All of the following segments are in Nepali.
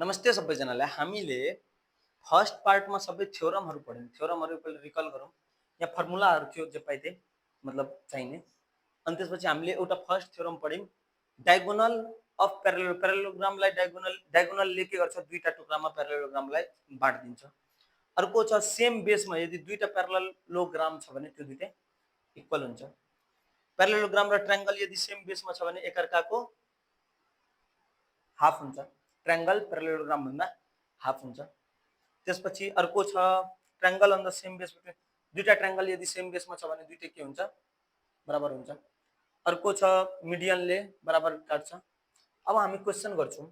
नमस्ते सबैजनालाई। हामीले फर्स्ट पार्टमा सबै थ्योरमहरू पढ्यौँ। थ्योरमहरू पहिला रिकल गरौँ। यहाँ फर्मुलाहरू थियो जे पाए त्यही मतलब चाहिने। अनि त्यसपछि हामीले एउटा फर्स्ट थ्योरम पढ्यौँ, डायगोनल अफ प्यारालेलोग्रामलाई डायगोनलले के गर्छ, दुईटा टुक्रामा प्यारालेलोग्रामलाई बाँडिदिन्छ। अर्को छ सेम बेसमा यदि दुईटा प्यारालेलोग्राम छ भने त्यो दुईटै इक्वल हुन्छ। प्यारालेलोग्राम र ट्रायंगल यदि सेम बेसमा छ भने एकअर्काको हाफ हुन्छ। ट्रायंगल प्यारालेलोग्राम भन्दा हाफ हुन्छ। त्यसपछि अर्को छ triangle on the same base between, दुईटा ट्रायंगल यदि सेम बेसमा छ भने दुईटै के हुन्छ, बराबर हुन्छ। अर्को छ मिडियनले बराबर काट्छ। अब हामी क्वेशन गर्छौं।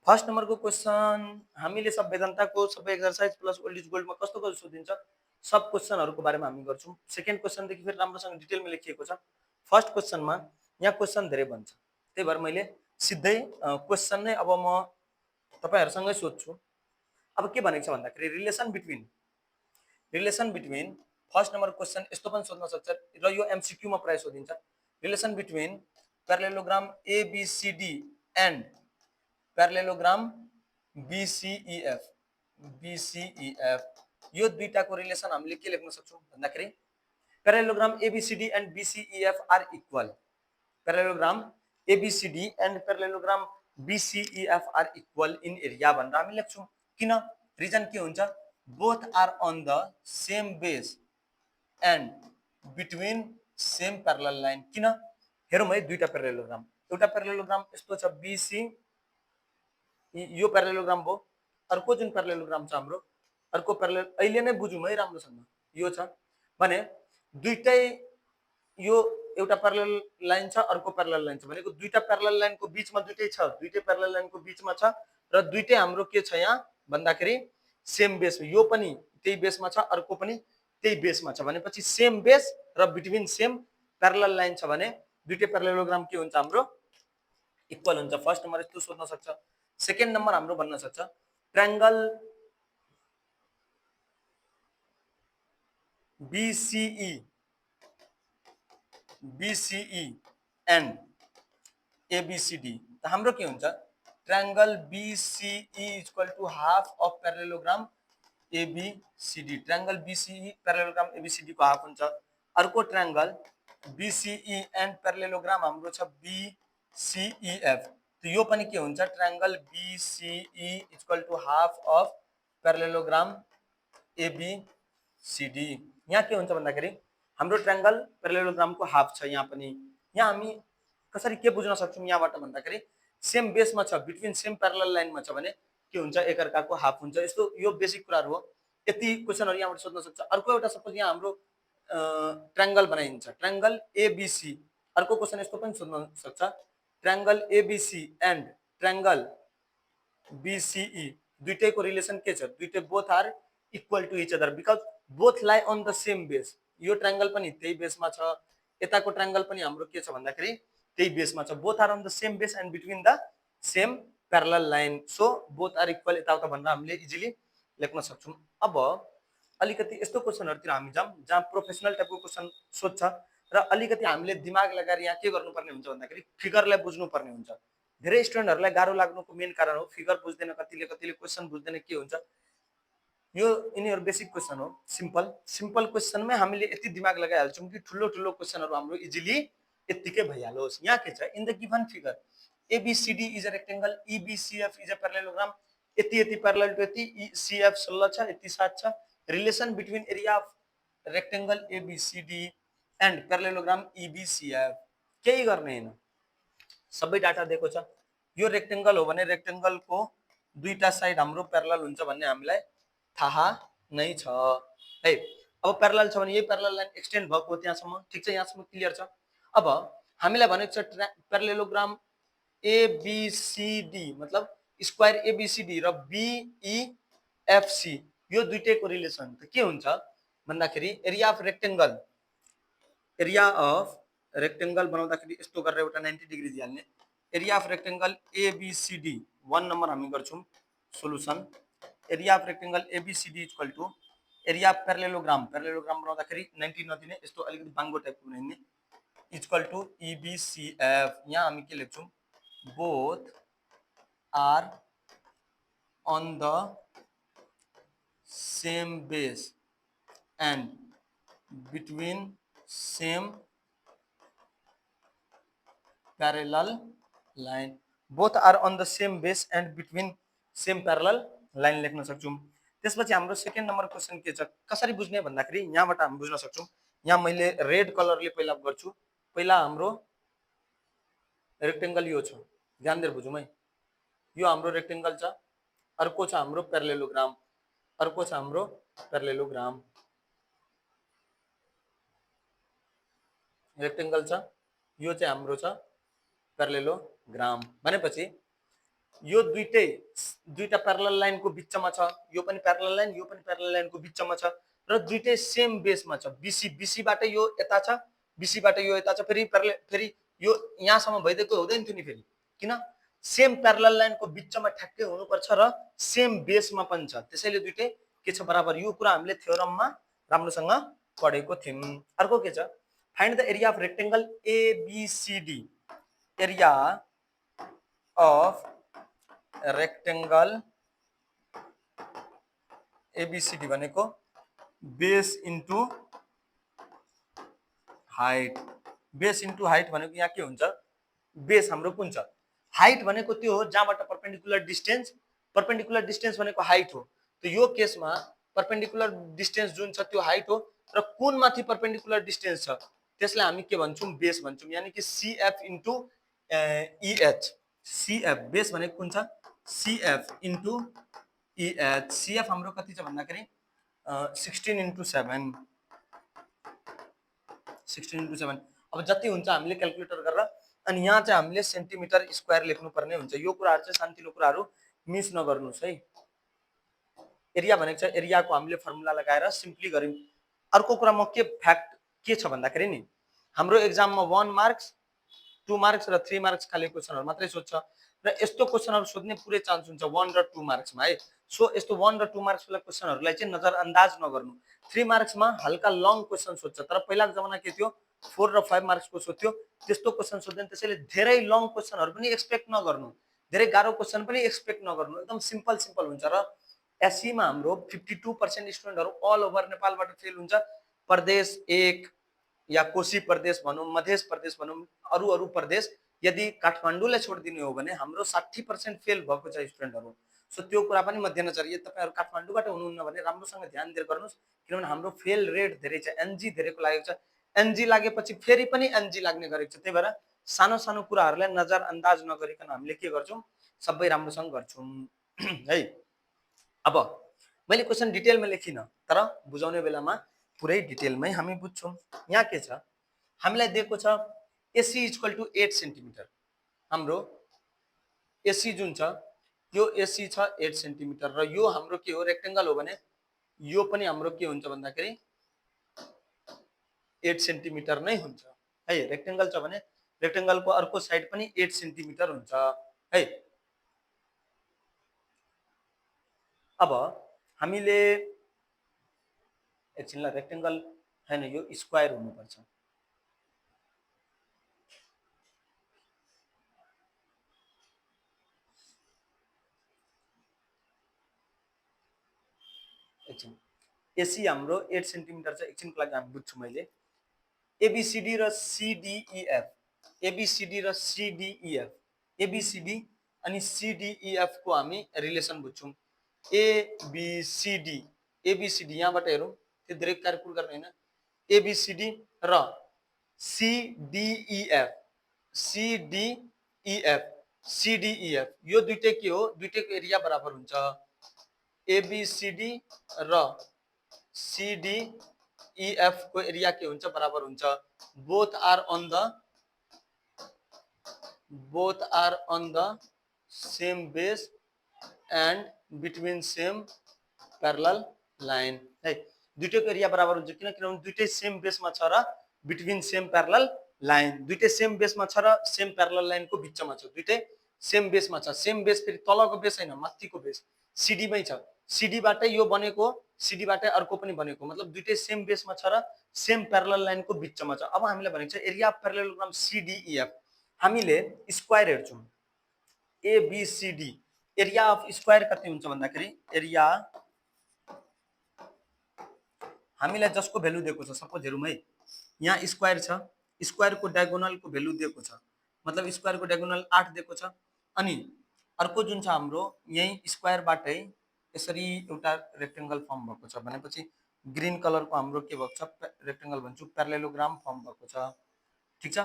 फर्स्ट नम्बरको क्वेशन हामीले सब वेदान्ताको सबै एक्सरसाइज प्लस ओल्ड इज गोल्डमा कस्तो कस्तो सोधिन्छ सब क्वेशनहरूको बारेमा हामी गर्छौं। सेकेन्ड क्वेशन देखि फेरि राम्रोसँग डिटेलमा लेखिएको छ। फर्स्ट क्वेशनमा यहाँ क्वेशन धेरै बन्छ, त्यही भएर मैले सिधै क्वेशन नै अब म तपाईहरुसँगै सोध्छु। अब के भनेको छ भन्दाखेरि relation between first number question यस्तो पनि सोध्न सक्छ र यो एमसीक्यू मा प्राय सोधिन्छ। Relation between parallelogram ABCD and parallelogram BCEF यो दुईटाको रिलेसन हामीले के लेख्न सक्छौं भन्दाखेरि parallelogram ABCD and BCEF are equal. Parallelogram ABCD and parallelogram BCEF are equal in area भनेर हामी लेख्छौं। किन? रिजन के हुन्छ? Both are on the same base and between same parallel line. किन? हेरौँ है, दुईटा प्यारालेलोग्राम, एउटा प्यारालेलोग्राम यस्तो छ बीसी, यो प्यारालेलोग्राम भयो। अर्को जुन प्यारालेलोग्राम छ हाम्रो, अर्को प्यारालेल अहिले नै बुझौँ है राम्रोसँग, यो छ भने दुईटै यो एउटा प्यारलल लाइन छ, अर्को प्यारलल लाइन छ भनेको दुईटा प्यारलल लाइनको बीचमा दुईटै छ, दुईटै प्यारलल लाइनको बीचमा छ र दुईटै हाम्रो के छ यहाँ भन्दाखेरि सेम बेस। यो पनि त्यही बेसमा छ, अर्को पनि त्यही बेसमा छ भनेपछि सेम बेस र बिट्विन सेम प्यारलल लाइन छ भने दुईटै प्यारलेलोग्राम के हुन्छ हाम्रो इक्वल हुन्छ। फर्स्ट नम्बर यस्तो सोध्न सक्छ। सेकेन्ड नम्बर हाम्रो भन्न सक्छ ट्रायंगल बीसीई एन्ड एबीसीडी त हाम्रो के हुन्छ? Triangle BCE equal to half of parallelogram ABCD. Triangle BCE parallelogram ABCD को हाफ हुन्छ। अर्को ट्रायंगल बीसीई एन्ड प्यारालेलोग्राम हाम्रो छ बीसीईएफ, तो यो पनि के हुन्छ? Triangle BCE equal to half of parallelogram ABCD. यहाँ के हुन्छ भन्दाखेरि हाम्रो ट्रायंगल प्यारालेलोग्रामको हाफ छ। यहाँ पनि यहाँ हामी कसरी के बुझ्न सक्छौं यहाँबाट भन्दाखेरि सेम बेसमा छ, बिट्विन सेम प्यारलल लाइनमा छ भने के हुन्छ? एकअर्काको हाफ हुन्छ। यस्तो यो बेसिक कुराहरु हो। यति क्वेशनहरु यहाँबाट सोध्न सक्छ। अर्को एउटा सपोज यहाँ हाम्रो ट्रायंगल बनाइन्छ, ट्रायंगल एबीसी। अर्को क्वेशन यस्तो पनि सोध्न सक्छ, triangle ABC and triangle BCE दुईटैको रिलेसन के छ? दुईटै both are equal to each other because both लाई अन द सेम बेस। यो ट्रायंगल पनि त्यही बेसमा छ, यताको ट्रायंगल पनि हाम्रो के छ भन्दाखेरि त्यही बेसमा छ। Both are on the same base and between the same parallel line, so both are equal यताउता भनेर हामीले इजिली लेख्न सक्छौं। अब अलिकति यस्तो क्वेशनहरुतिर हामी जाम जहाँ प्रोफेसनल टाइपको क्वेशन सोध्छ र अलिकति हामीले दिमाग लगाएर यहाँ के गर्नुपर्ने हुन्छ भन्दाखेरि फिगरलाई बुझ्नुपर्ने हुन्छ। धेरै स्टुडेन्टहरुलाई गाह्रो लाग्नुको मेन कारण हो फिगर बुझ्दैन, कतिले क्वेशन बुझ्दैन। के हुन्छ यो यिनीहरु बेसिक क्वेशन हो, सिम्पल क्वेशनमै हामीले यति दिमाग लगाइहाल्छौं कि ठुलो ठुलो क्वेशनहरु हाम्रो इजिली यतिकै भइहालोस्। यहाँ के छ? In the given figure ABCD is a rectangle, EBCF is a parallelogram, यति पैरेलल टु यति, CF 16 छ, यति 7 छ। Relation between area of rectangle ABCD and parallelogram EBCF केही गर्ने हैन, सबै डाटा दिएको छ। यो रेक्टेंगल हो भने रेक्टेंगलको दुईटा साइड हाम्रो प्यारलल हुन्छ भन्ने हामीलाई थाहा नै छ है। अब प्यारलल छ भने यही प्यारलल लाइन एक्सटेन्ड भएको त्यहाँसम्म ठीक छ, यहाँसम्म क्लियर छ। अब हामीलाई भनेको छ प्यारालेलोग्राम ABCD मतलब स्क्वायर ABCD र BEFC यो दुईटैको रिलेसन त के हुन्छ भन्दाखेरि एरिया अफ रेक्टेंगल बनाउँदाखेरि यस्तो गरेर एउटा 90 डिग्री दिइहाल्ने। Area of rectangle ABCD 1 number हामी गर्छौं solution. Area of rectangle ABCD equal to area of parallelogram बनाउँदाखेरि 90 नदिने, यस्तो अलिकति बाङ्गो टाइपको बनाइने इक्वल टु EBCF। यहाँ हामी के लेख्छौं? Both are on the same base and between same parallel line. Both are on the same base and between same parallel line लेख्न सक्छौं। त्यसपछि हाम्रो सेकेन्ड नम्बर क्वेशन के छ कसरी बुझ्ने भन्दाखेरि यहाँबाट हामी बुझ्न सक्छौं। यहाँ मैले रेड कलरले पहिला गर्छु। पहिला हाम्रो रेक्टेंगल यो छ, ध्यान दिएर बुझौं है। यो हाम्रो रेक्टेंगल छ, अर्को छ हाम्रो प्यारालेलोग्राम, अर्को छ हाम्रो प्यारालेलोग्राम। रेक्टेंगल छ, यो चाहिँ हाम्रो छ प्यारालेलोग्राम। भनेपछि यो दुईटा प्यारालल लाइनको बिचमा छ, यो पनि प्यारालल लाइन, यो पनि प्यारालल लाइनको बिचमा छ र दुईटै सेम बेसमा छ। बीसी बाट यो यता छ, बीसी बाट यो यता छ, फेरि यो यहाँसम्म भइदिएको हुँदैन थियो नि फेरि, किन सेम प्यारालल लाइनको बिचमा ठ्याक्कै हुनुपर्छ र सेम बेसमा पनि छ, त्यसैले दुईटै के छ बराबर। यो कुरा हामीले थ्योरममा राम्रोसँग पढेको थियौं। अर्को के छ find the area of rectangle ABCD. Area of rectangle ABCD भनेको base into height. Base into height भनेको यहाँ के हुन्छ, बेस हाम्रो कुन छ, हाइट भनेको त्यो हो जहाँबाट परपेंडिकुलर डिस्टेंस भनेको हाइट हो। त यो केसमा परपेंडिकुलर डिस्टेंस जुन छ त्यो हाइट हो र कुन माथि परपेंडिकुलर डिस्टेंस छ त्यसलाई हामी के भन्छौं, बेस भन्छौं। यानी कि CF into EH. CF base भनेको कुन छ, सीएफ इन्टु ईएच। सीएफ हाम्रो कति छ भन्दाखेरि 16 इन्टु 7। 16 इन्टु 7 अब जति हुन्छ हामीले क्याल्कुलेटर गरेर अनि यहाँ चाहिँ हामीले सेन्टिमिटर स्क्वायर लेख्नु पर्ने हुन्छ। यो कुराहरु चाहिँ शान्तिलो कुराहरु मिस नगर्नुस् है। एरिया भनेको छ, एरियाको हामीले फर्मुला लगाएर सिम्पली गर्यौं। अर्को कुरा म के फ्याक्ट के छ भन्दाखेरि नि हाम्रो एक्जाममा 1 मार्क्स 2 मार्क्स र 3 मार्क्स खाले क्वेशनहरु मात्रै सोध्छ र यस्तो क्वेशनहरु सोध्ने पुरै चान्स हुन्छ 1 र 2 मार्क्समा है। सो यस्तो 1 र 2 मार्क्स वाला क्वेशनहरुलाई चाहिँ नजरअन्दाज नगर्नु। 3 मार्क्समा हल्का लङ क्वेशन सोध्छ, तर पहिलाको जमाना के थियो 4 र 5 मार्क्सको सोध्थ्यो, त्यस्तो क्वेशन सोध्दैन। त्यसैले धेरै लङ क्वेशनहरु पनि एक्सपेक्ट नगर्नु, धेरै गाह्रो क्वेशन पनि एक्सपेक्ट नगर्नु, एकदम सिम्पल हुन्छ। र एसई मा हाम्रो 52% स्टुडेन्टहरु अल ओभर नेपालबाट फेल हुन्छ। प्रदेश 1 या कोशी प्रदेश भनौं, मध्य प्रदेश भनौं, अरु प्रदेश यदि काठमाडौँलाई छोड्दिने हो भने हाम्रो 60% फेल भएको छ स्टुडेन्टहरु। सो त्यो कुरा पनि मध्यनजर, यदि तपाईहरु काठमाडौँबाट हुनुहुन्न भने राम्रोसँग ध्यान दिएर गर्नुस्, किनभने हाम्रो फेल रेट धेरै छ, एनजी धेरैको लागेको छ। एनजी लागेपछि फेरि पनि एनजी लाग्ने गरेको छ। त्यही भएर सानो सानो कुराहरुलाई नजरअन्दाज नगरिकन हामीले के गर्छौं, सबै राम्रोसँग गर्छौं है। अब मैले क्वेशन डिटेलमा लेखिन, तर बुझाउने बेलामा पुरै डिटेलमै हामी बुझ्छौं। यहाँ के छ हामीलाई दिएको छ एसी इक्वल टु 8 सेन्टिमिटर। हाम्रो एसी जुन छ यो एसी छ 8 सेन्टिमिटर र यो हाम्रो के हो रेक्टेंगल हो भने यो पनि हाम्रो के हुन्छ भन्दाखेरि 8 सेन्टिमिटर नै हुन्छ है। रेक्टेंगल छ भने रेक्टेंगलको अर्को साइड पनि 8 सेन्टिमिटर हुन्छ है। अब हामीले एकछिनलाई रेक्टेंगल हैन यो स्क्वायर हुनुपर्छ। एकछिन एसी हाम्रो 8 सेन्टिमिटर छ, एकछिनको लागि हामी बुझ्छु मैले। एबीसीडी र सीडीईएफ, एबीसीडी र सीडीईएफ, एबीसीडी अनि सीडीईएफ को हामी रिलेसन बुझ्छौं। एबीसीडी, एबीसीडी यहाँबाट हेरौं, त्यो धेरै क्याल्कुलेट गर्ने हैन। एबीसीडी र सीडीईएफ, सीडीईएफ, सीडीईएफ यो दुईटै के हो, दुईटैको एरिया बराबर हुन्छ। एबीसीडी र सीडीईएफ को एरिया के हुन्छ बराबर हुन्छ। Both are on the same base and between same parallel line है। दुईटैको एरिया बराबर हुन्छ, किनभने दुईटै सेम बेसमा छ र बिट्विन सेम प्यारलल लाइन, दुईटै सेम बेसमा छ र सेम प्यारलल लाइनको बिचमा छ। दुईटै सेम बेसमा छ। सेम बेस फेरि तलको बेस हैन, माथिको बेस सीडी मै छ। सीडी बाटै यो बनेको, सीडी बाटै अर्को पनि बनेको, मतलब दुईटै सेम बेसमा छ र सेम प्यारलल लाइनको बिचमा छ। अब हामीले भनेको छ एरिया अफ प्यारलेलोग्राम सीडीईएफ। हामीले स्क्वायर हेर्छौं। एबीसीडी एरिया अफ स्क्वायर कति हुन्छ भन्दाखेरि एरिया हामीलाई जसको भ्यालु दिएको छ सपोज हेरौँ है, यहाँ स्क्वायर छ, स्क्वायरको डायगोनलको भ्यालु दिएको छ, मतलब स्क्वायरको डायगोनल 8 दिएको छ। अनि अर्को जुन छ हाम्रो यही स्क्वायरबाटै यसरी एउटा रेक्टेंगल फर्म भएको छ भनेपछि ग्रीन कलरको हाम्रो के भएको छ रेक्टेंगल भन्छु प्यारालेलोग्राम फर्म भएको छ। ठीक छ,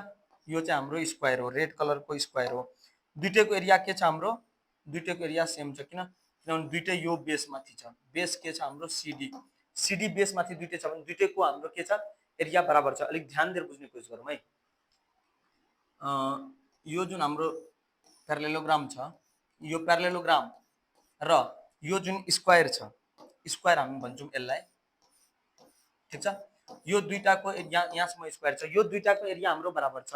यो चाहिँ हाम्रो स्क्वायर हो, रेड कलरको स्क्वायर हो। दुईटैको एरिया के छ हाम्रो, दुईटैको एरिया सेम छ, किनभने दुईटै यो बेस माथि छ, बेस के छ हाम्रो सीडी, सीडी बेस माथि दुईटै छ भने दुईटैको हाम्रो के छ एरिया बराबर छ। अलिक ध्यान दिएर बुझ्ने कोसिस गरौँ है। यो जुन हाम्रो प्यारालेलोग्राम छ, यो प्यारालेलोग्राम र यो जुन स्क्वायर छ, स्क्वायर हामी भन्छौँ यसलाई। ठीक छ, यो दुईटाको यहाँसम्म स्क्वायर छ, यो दुईटाको एरिया हाम्रो बराबर छ।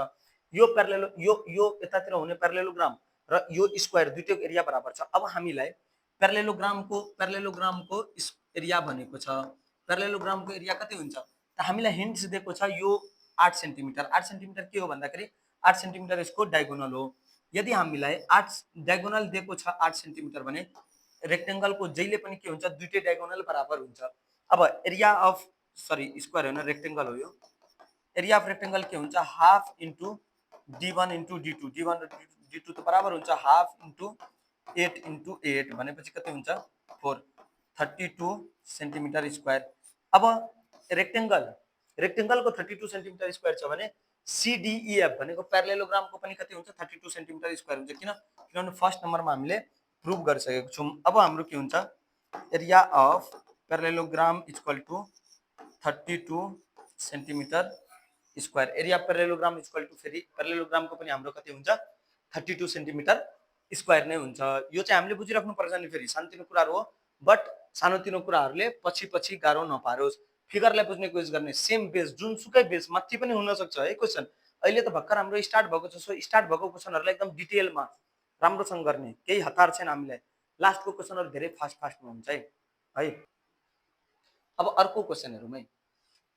यो प्यारालेलो यो यतातिर हुने प्यारालेलोग्राम र यो स्क्वायर दुईटैको एरिया बराबर छ। अब हामीलाई प्यारालेलोग्रामको एरिया भनेको छ, प्यारालेलोग्रामको एरिया कति हुन्छ त हामीलाई हिन्ट्स दिएको छ यो 8 सेन्टिमिटर। 8 सेन्टिमिटर के हो भन्दाखेरि 8 सेन्टिमिटर यसको डायगोनल हो। यदि हामीलाई 8 डायगोनल दिएको छ 8 सेन्टिमिटर भने रेक्टेंगलको जहिले पनि के हुन्छ दुईटै डायगोनल बराबर हुन्छ। अब एरिया अफ स्क्वायर होइन रेक्टेंगल हो यो, एरिया अफ रेक्टेंगल के हुन्छ half into d1 into d2, d1 र d2 त बराबर हुन्छ हाफ इन्टु 8 इन्टु 8 भनेपछि कति हुन्छ 4, 32 सेन्टिमिटर स्क्वायर। अब रेक्टेंगलको 32 सेन्टिमिटर स्क्वायर छ भने CDEF भनेको प्यारालेलोग्रामको पनि कति हुन्छ 32 सेन्टिमिटर स्क्वायर हुन्छ। किनभने फर्स्ट नम्बरमा हामीले प्रुभ गरिसकेको छौँ। अब हाम्रो के हुन्छ area of parallelogram equal to 32 centimetre square. Area parallelogram equal to फेरि प्यारालेलोग्रामको पनि हाम्रो कति हुन्छ 32 सेन्टिमिटर स्क्वायर नै हुन्छ। यो चाहिँ हामीले बुझिराख्नु पर्छ नि, फेरि सानोतिनो कुराहरू हो बट सानोतिनो कुराहरूले पछि पछि गाह्रो नपारोस्। फिगरलाई बुझ्ने कोसिस गर्ने, सेम बेस जुनसुकै बेस माथि पनि हुन सक्छ है क्वेसन। अहिले त भर्खर हाम्रो स्टार्ट भएको छ, सो स्टार्ट भएको क्वेसनहरूलाई एकदम डिटेलमा राम्रोसँग गर्ने, केही हतार छैन हामीलाई। लास्टको क्वेसनहरू धेरै फास्ट फास्टमा हुन्छ है। अब अर्को क्वेसन हेरौँ है।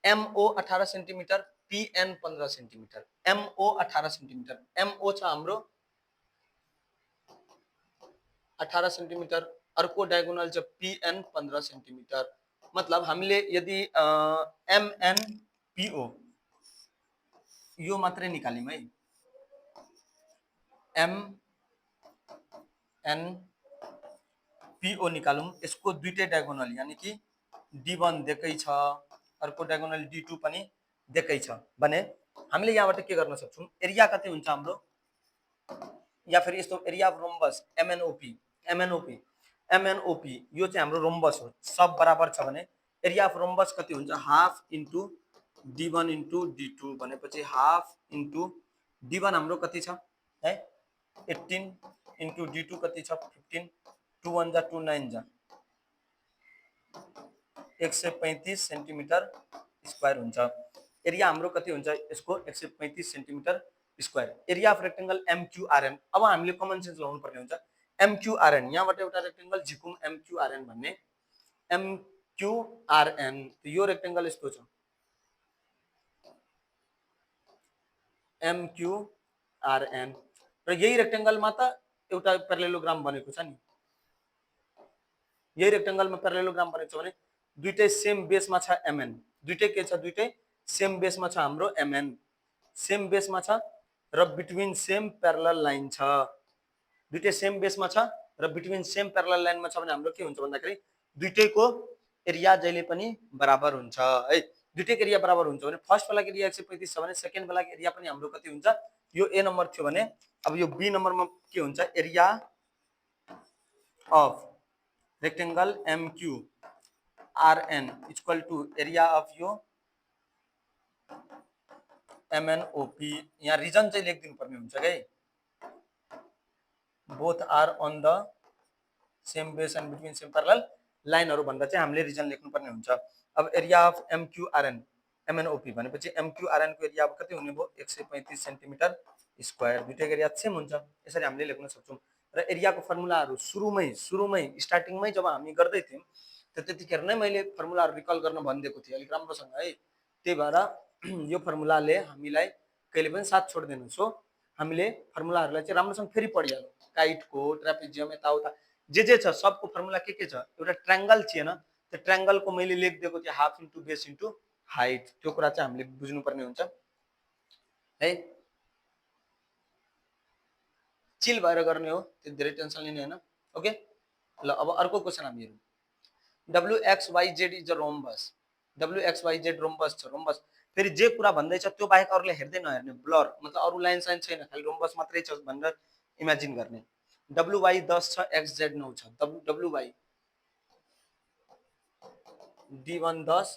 MO 18 centimetre, PN 15 centimetre. MO 18 centimetre, MO छ हाम्रो 18 सेन्टिमिटर, अर्को डायगोनल छ PN 15 सेन्टिमिटर। मतलब हामीले यदि MNPO यो मात्रै निकाल्यौँ है, MNPO निकालौँ, यसको दुईटै डायगोनल यानी कि D1 दिएकै छ, अर्को डायगोनल D2 पनि दिएकै छ भने हामीले यहाँबाट के गर्न सक्छौँ एरिया कति हुन्छ हाम्रो, या फिर यस्तो एरिया अफ रोम्बस MNOP यो चाहिँ हाम्रो रोम्बस हो, सब बराबर छ भने एरिया अफ रोम्बस कति हुन्छ half into D1 into D2 भनेपछि हाफ इन्टु D1 हाम्रो कति छ है 18 इन्टु D2 कति छ 15, 2 1 जा 2 9 जा 135 सेन्टिमिटर स्क्वायर हुन्छ। एरिया हाम्रो कति हुन्छ यसको 135 centimetre square. Area of rectangle MQRN। अब हामीले कमन सेन्स लगाउनु पर्ने हुन्छ। MQRN यहाँबाट एउटा रेक्टेंगल झिकौँ MQRN भन्ने, MQRN यो रेक्टेंगल यस्तो छ MQRN र यही रेक्टेंगलमा त एउटा प्यारालेलोग्राम बनेको छ नि, यही रेक्टेंगलमा प्यारालेलोग्राम बनेको छ भने दुईटै सेम बेसमा छ MN, दुईटै के छ दुईटै सेम बेसमा छ हाम्रो MN, सेम बेसमा छ र बिट्विन सेम प्यारलल लाइन छ, दुईटै सेम बेसमा छ र बिट्विन सेम प्यारलल लाइनमा छ भने हाम्रो के हुन्छ भन्दाखेरि दुईटैको एरिया जहिले पनि बराबर हुन्छ है। दुईटैको एरिया बराबर हुन्छ भने फर्स्ट वाला एरिया 135 छ भने सेकेन्ड वाला एरिया पनि हाम्रो कति हुन्छ, यो A नम्बर थियो भने अब यो B नम्बरमा के हुन्छ area of rectangle MQRN equal to area of यो MNOP। यहाँ रिजन चाहिँ लेखिदिनु पर्ने हुन्छ है, both are on the same base and between same parallel लाइनहरु भन्दा चाहिँ हामीले रिजन लेख्नु पर्ने हुन्छ। अब एरिया अफ MQRN MNOP भनेपछि MQRN को एरिया अब कति हुने भयो 135 सेन्टिमिटर स्क्वायर, दुईटैको एरिया सेम हुन्छ, यसरी हामीले लेख्न सक्छौं। र एरियाको फर्मुलाहरु सुरुमै स्टार्टिङमै जब हामी गर्दै थियौं त्यतिखेर नै मैले फर्मुलाहरु रिकल गर्न भनिदिएको थिएँ अलिक राम्रोसँग है। त्यही भएर यो फर्मुलाले हामीलाई कहिले पनि साथ छोड्दैन। सो हामीले फर्मुलाहरुलाई चाहिँ राम्रोसँग फेरि पढिहालौं, काइटको ट्रापेजियम यताउता जे छ सबको फर्मुला के छ, एउटा ट्रायंगल थिएन, त्यो ट्रायंगलको मैले लेखिदिएको थिएँ half into base into height, त्यो कुरा चाहिँ हामीले बुझ्नुपर्ने हुन्छ है। चिल भएर गर्ने हो, त्यो धेरै टेन्सन लिने हैन। ओके ल अब अर्को क्वेशन हामी हेरौँ। WXYZ is a rhombus, WXYZ rhombus छ, रोम्बस फेरि जे कुरा भन्दैछ त्यो बाहेक अरूले हेर्दै नहेर्ने, ब्लर मतलब अरू लाइन साइन छैन, खालि रोम्बस मात्रै छ भनेर इमेजिन गर्ने। WY 10 छ, XZ 9 छ, WY D1 10,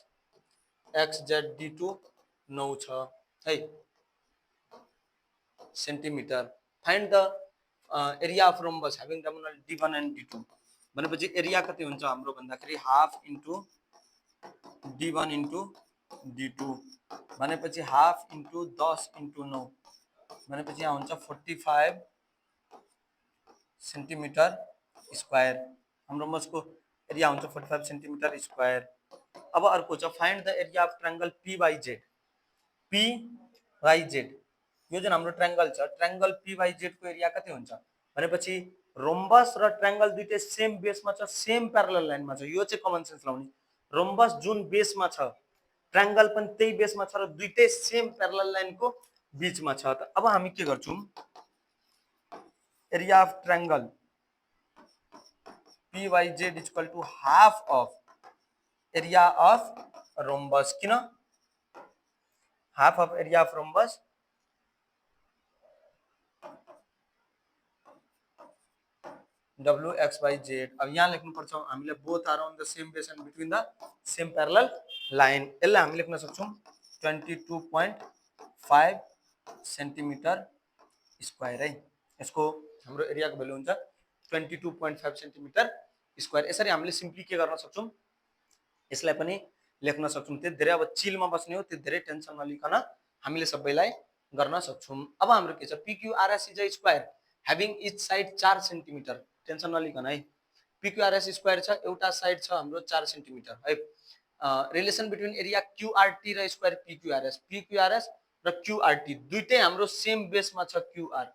XZ D2 9 छ है centimetre. Find the area of rhombus having diagonal D1 and D2 भनेपछि एरिया कति हुन्छ हाम्रो भन्दाखेरि half into D1 into D2 भनेपछि हाफ इन्टु 10 इन्टु 9 भनेपछि यहाँ हुन्छ 45 सेन्टिमिटर स्क्वायर। हाम्रो रोम्बसको एरिया हुन्छ 45 सेन्टिमिटर स्क्वायर। अब अर्को छ find the area of triangle PYZ, PYZ यो जुन हाम्रो ट्रायंगल छ, ट्रायंगल PYZ को एरिया कति हुन्छ भनेपछि रोम्बस र ट्रायंगल दुईटै सेम बेसमा छ, सेम प्यारलल लाइनमा छ, यो चाहिँ कमन सेन्स लाउने। रोम्बस जुन बेसमा छ, ट्रायंगल पनि त्यही बेसमा छ र दुईटै सेम प्यारलल लाइनको बीचमा छ। त अब हामी के गर्छौं, area of triangle PYZ is equal to half of area of rhombus. किन half of area of rhombus, WXYZ। अब यहाँ लेख्नु पर्छ हामीले both are on the same base and between the same parallel line. यसलाई हामी लेख्न सक्छौं 22.5 सेन्टिमिटर स्क्वायर है। यसको हाम्रो एरियाको भ्यालु हुन्छ 22.5 सेन्टिमिटर स्क्वायर। यसरी हामीले सिम्पली के गर्न सक्छौं, यसलाई पनि लेख्न सक्छौं। त्यो धेरै अब चिलमा बस्ने हो, त्यो धेरै टेन्सन नलिकन हामीले सबैलाई गर्न सक्छौं। अब हाम्रो के छ, PQRS is a square having each side 4 centimetre, tension नलिकन है। PQRS स्क्वायर छ, एउटा साइड छ हाम्रो 4 सेन्टिमिटर है। रिलेसन बिट्विन एरिया QRT र स्क्वायर PQRS, PQRS र QRT दुईटै हाम्रो सेम बेसमा छ QR,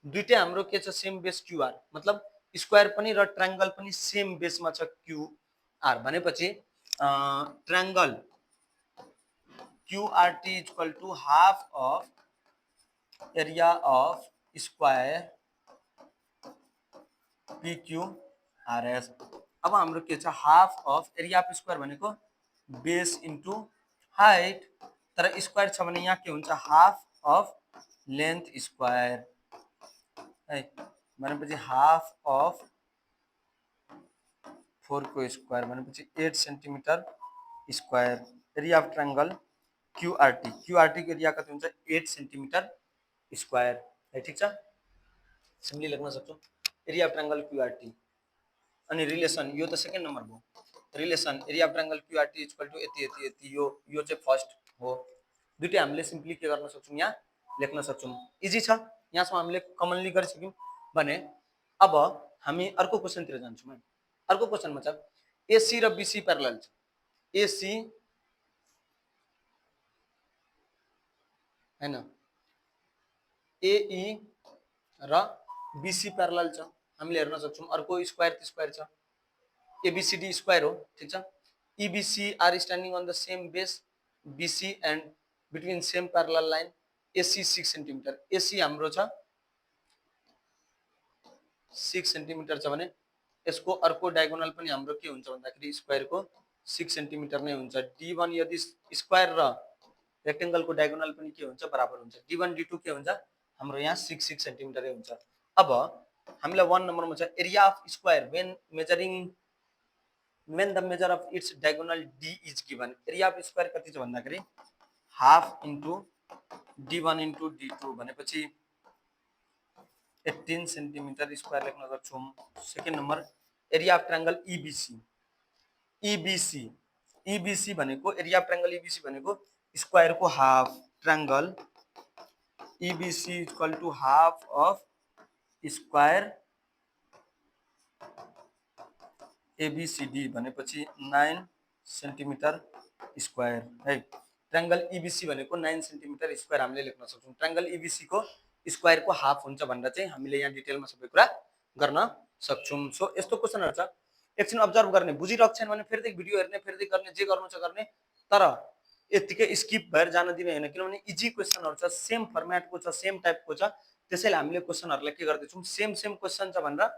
दुईटै हाम्रो के छ सेम बेस QR, मतलब स्क्वायर पनि र ट्रायंगल पनि सेम बेसमा छ QR भनेपछि triangle QRT is equal to half of area of square PQRS। अब हाम्रो के छ half of area of square भनेको बेस इन्टु हाइट, तर स्क्वायर छ भने यहाँ के हुन्छ हाफ अफ लेन्थ स्क्वायर है भनेपछि हाफ अफ 4 को स्क्वायर भनेपछि 8 centimetre square. Area of triangle QRT, QRT को एरिया कति हुन्छ 8 सेन्टिमिटर स्क्वायर है। ठीक छ, सिम्पली लेख्न सक्छौं एरिया अफ ट्रायंगल QRT। अनि रिलेसन यो त सेकेन्ड नम्बर भयो, relation area of triangle QRT is equal to यति यति यति, यो चाहिँ फर्स्ट हो। दुईटै हामीले सिम्पली के गर्न सक्छौं, यहाँ लेख्न सक्छौं। इजी छ, यहाँसम्म हामीले कमनली गरिसक्यौं भने अब हामी अर्को क्वेशनतिर जान्छौं है। अर्को क्वेशनमा छ AC र BC प्यारलल छ, AC हैन AE र BC प्यारलल छ, हामीले हेर्न सक्छौं। अर्को स्क्वायर छ, ABCD स्क्वायर हो, ठीक छ। EBC are standing on the same base BC and between same parallel line. AC 6 centimetre, AC हाम्रो छ 6 सेन्टिमिटर छ भने यसको अर्को डायगोनल पनि हाम्रो के हुन्छ भन्दाखेरि स्क्वायरको 6 सेन्टिमिटर नै हुन्छ। D1 यदि स्क्वायर र रेक्टेंगलको डायगोनल पनि के हुन्छ बराबर हुन्छ। D1 D2 के हुन्छ हाम्रो यहाँ 6 सेन्टिमिटरै हुन्छ। अब हामीलाई 1 नम्बरमा छ area of square when the measure of its diagonal D is given। Area of square कति छ भन्दाखेरि half into D1 into D2 भनेपछि 18 सेन्टिमिटर स्क्वायर लेख्न सक्छौं। Second number area of triangle EBC भनेको एरिया अफ ट्रायंगल EBC भनेको स्क्वायरको half, triangle EBC equal to half of square ABCD भनेपछि 9 सेन्टिमिटर स्क्वायर है। ट्रायंगल EBC भनेको 9 सेन्टिमिटर स्क्वायर हामीले लेख्न सक्छौं। ट्रायंगल EBC को स्क्वायर को हाफ हुन्छ भनेर चाहिँ हामीले यहाँ डिटेलमा सबै कुरा गर्न सक्छौँ। सो यस्तो क्वेसनहरु छ, एकछिन अब्जर्भ गर्ने, बुझिरहेको छैन भने फेरि भिडियो हेर्ने, फेरि गर्ने, जे गर्नु छ गर्ने, तर यतिकै स्किप भएर जान दिने हैन, किनभने इजी क्वेसनहरु छ, सेम फर्मेटको छ, सेम टाइपको छ। त्यसैले हामीले क्वेसनहरुलाई के गर्दैछौँ, सेम सेम क्वेसन छ भनेर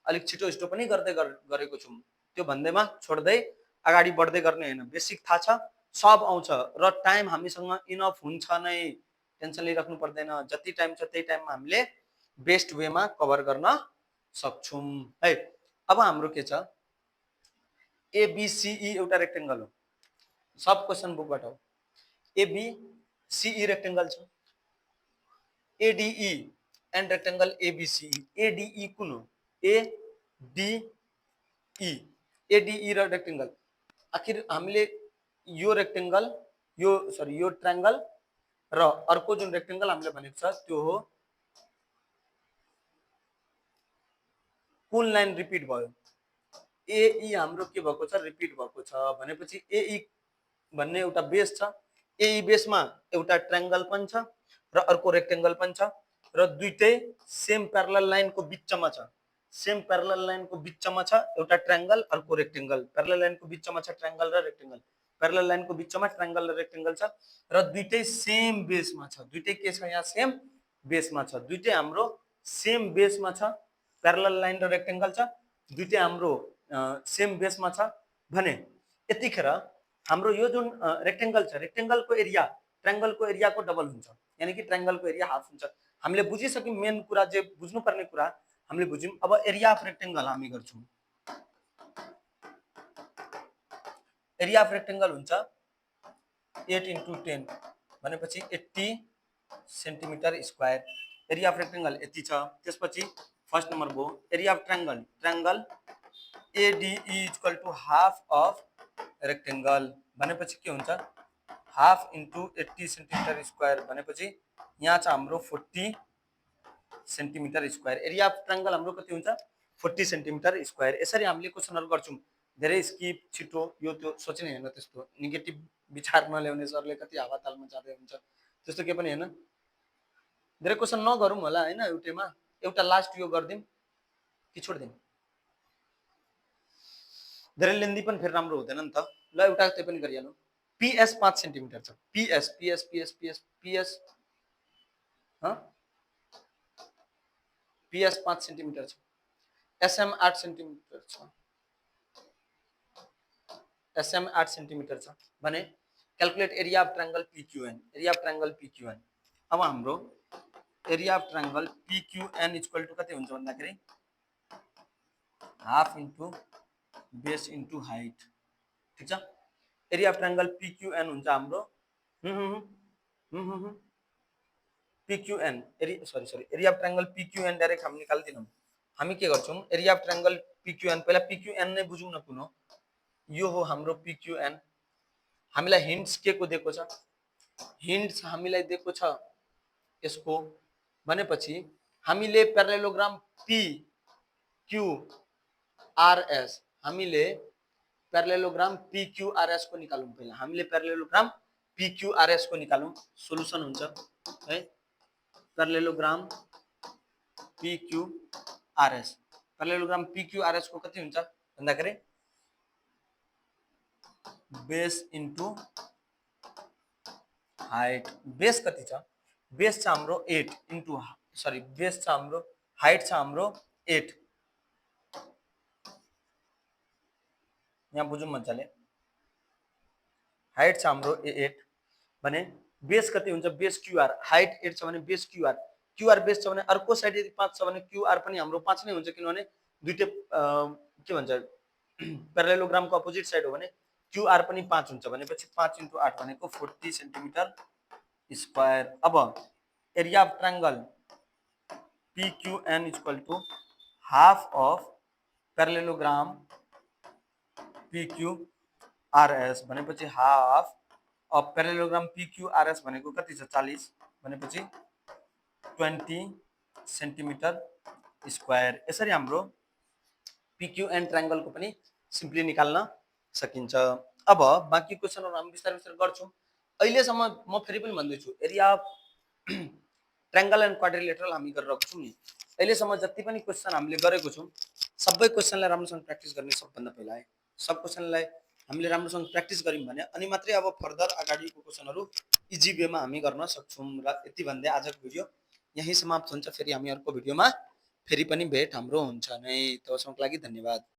अलिक छिटो छिटो पनि गर्दै गरेको छौँ। त्यो भन्दैमा छोड्दै अगाडि बढ्दै गर्ने हैन। बेसिक थाहा छ, सब आउँछ र टाइम हामीसँग इनफ हुन्छ नै, टेन्सन लिइराख्नु पर्दैन। जति टाइम छ त्यही टाइममा हामीले बेस्ट वेमा कभर गर्न सक्छौँ है। अब हाम्रो के छ, एबीसीई एउटा रेक्टेंगल हो, सब क्वेसन बुकबाट हो। एबीसीई रेक्टेंगल छ, एडीई एन्ड रेक्टेंगल एबीसीई। एडीई कुन हो, एडीई एडीई र रेक्टेंगल। आखिर हामीले यो रेक्टेंगल, यो सरी यो ट्रायंगल र अर्को जुन रेक्टेंगल हामीले भनेको छ त्यो हो, कुन लाइन रिपिट भयो, एई हाम्रो के भएको छ, रिपिट भएको छ भनेपछि एई भन्ने एउटा बेस छ। एई बेसमा एउटा ट्रायंगल पनि छ र अर्को रेक्टेंगल पनि छ र दुईटै सेम प्यारलल लाइनको बिचमा छ। सेम प्यारलल लाइनको बिचमा छ एउटा ट्रायंगल, अर्को रेक्टेंगल। प्यारलल लाइनको बिचमा छ ट्रायंगल र रेक्टेंगल, प्यारलल लाइनको बिचमा ट्रायंगल र रेक्टेंगल छ र दुईटै सेम बेसमा छ। दुईटै के छ, यहाँ सेम बेसमा छ। दुईटै हाम्रो सेम बेसमा छ, प्यारलल लाइन र रेक्टेंगल छ, दुईटै हाम्रो सेम बेसमा छ भने यतिखेर हाम्रो यो जुन रेक्टेंगल छ, रेक्टेंगलको एरिया ट्रायंगलको एरियाको डबल हुन्छ, यानी कि ट्रायंगलको एरिया हाफ हुन्छ। हामीले बुझिसक्यौं, मेन कुरा जे बुझ्नुपर्ने कुरा हामीले बुझ्यौं। अब एरिया अफ रेक्टेंगल हामी गर्छौं। एरिया अफ रेक्टेंगल हुन्छ 8 × 10 भनेपछि 80 centimetre square. Area of rectangle यति छ। त्यसपछि फर्स्ट नम्बर भयो area of triangle, triangle ADE equal to half of rectangle भनेपछि के हुन्छ, हाफ इन्टु 80 सेन्टिमिटर स्क्वायर भनेपछि यहाँ छ हाम्रो 40 centimetre square. Area of triangle हाम्रो कति हुन्छ, 40 सेन्टिमिटर स्क्वायर। यसरी हामीले क्वेसनहरु गर्छौं। धेरै स्किप छिटो यो त्यो सोच्ने हैन, त्यस्तो नेगेटिभ विचार नल्याउने, सरले कति हावातालमा जाँदै हुन्छ त्यस्तो के पनि हैन। धेरै क्वेसन नगरौँ होला हैन, एउटैमा एउटा लास्ट यो गर्दिम कि छोड्दिम, धेरै लेन्दी पनि फेरि राम्रो हुँदैन नि त। ल एउटा त्यही पनि गरिहालौँ। पीएस 5 सेन्टिमिटर छ, PS PS PS PS PS PS 5 centimetre छ, एसएम 8 सेन्टिमिटर छ, एसएम 8 सेन्टिमिटर छ भने calculate area of triangle PQN. Area of triangle PQN. अब हाम्रो area of triangle PQN equal to कति हुन्छ भन्दाखेरि half into base into height. ठीक छ, एरिया अफ ट्रायंगल पीक्यूएन हुन्छ हाम्रो PQN area of triangle PQN direct हामी निकाल्दिनौं। हामी के गर्छौं, एरिया अफ ट्रायंगल पीक्यूएन पहिला पीक्यूएन नै बुझौं न कुन हो। यो हो हाम्रो पीक्यूएन। हामीलाई हिन्ट्स के को दिएको छ, हिन्ट्स हामीलाई दिएको छ यसको भनेपछि हामीले प्यारालेलोग्राम पीक्यूआरएस, हामीले प्यारालेलोग्राम पीक्यूआरएस को निकालौं। पहिला हामीले प्यारालेलोग्राम पीक्यूआरएस को निकालौं, सोलुसन हुन्छ है। प्यारालेलोग्राम पीक्यूआरएस, प्यारालेलोग्राम पीक्यूआरएस को कति हुन्छ भन्दाखेरि बेस इन्टु हाइट। बेस कति छ, बेस छ हाम्रो 8 इन्टु सरी बेस छ हाम्रो, हाइट छ हाम्रो 8। यहाँ बुझौं मजाले, हाइट छ हाम्रो 8 भने बेस कति हुन्छ, बेस क्यूआर। हाइट 8 छ भने बेस क्यूआर, क्यूआर बेस छ भने अर्को साइड यदि 5 छ भने क्यूआर पनि हाम्रो 5 नै हुन्छ, किनभने दुईटै के भन्छ प्यारालेलोग्राम को अपोजिट साइड हो भने क्यूआर पनि 5 हुन्छ भनेपछि 5 × 8 भनेको 40 सेन्टिमिटर स्क्वायर। अब area of triangle PQN equal to half of parallelogram PQRS भनेपछि हाफ अफ प्यारालेलोग्राम पीक्यूआरएस भनेको कति छ 40 भनेपछि 20 सेन्टिमिटर स्क्वायर। यसरी हाम्रो पीक्यूएन ट्रायंगल को पनि सिम्पली निकाल्न सकिन्छ। अब बाँकी क्वेसनहरु हामी बिस्तारै बिस्तारै गर्छौं। अहिलेसम्म म फेरि पनि भन्दैछु, area of triangle and quadrilateral हामी गरिरहेको छौं नि। अहिलेसम्म जति पनि क्वेसन हामीले गरेको छौं सबै क्वेसनलाई राम्रोसँग प्र्याक्टिस गर्ने सबभन्दा पहिला है। सब क्वेसनलाई हामीले राम्रोसँग प्र्याक्टिस गऱ्यौँ भने अनि मात्रै अब फर्दर अगाडिको क्वेसनहरू इजी वेमा हामी गर्न सक्छौँ। र यति भन्दै आजको भिडियो यहीँ समाप्त हुन्छ। फेरि हामी अर्को भिडियोमा फेरि पनि भेट हाम्रो हुन्छ नै। तबसम्मको लागि धन्यवाद।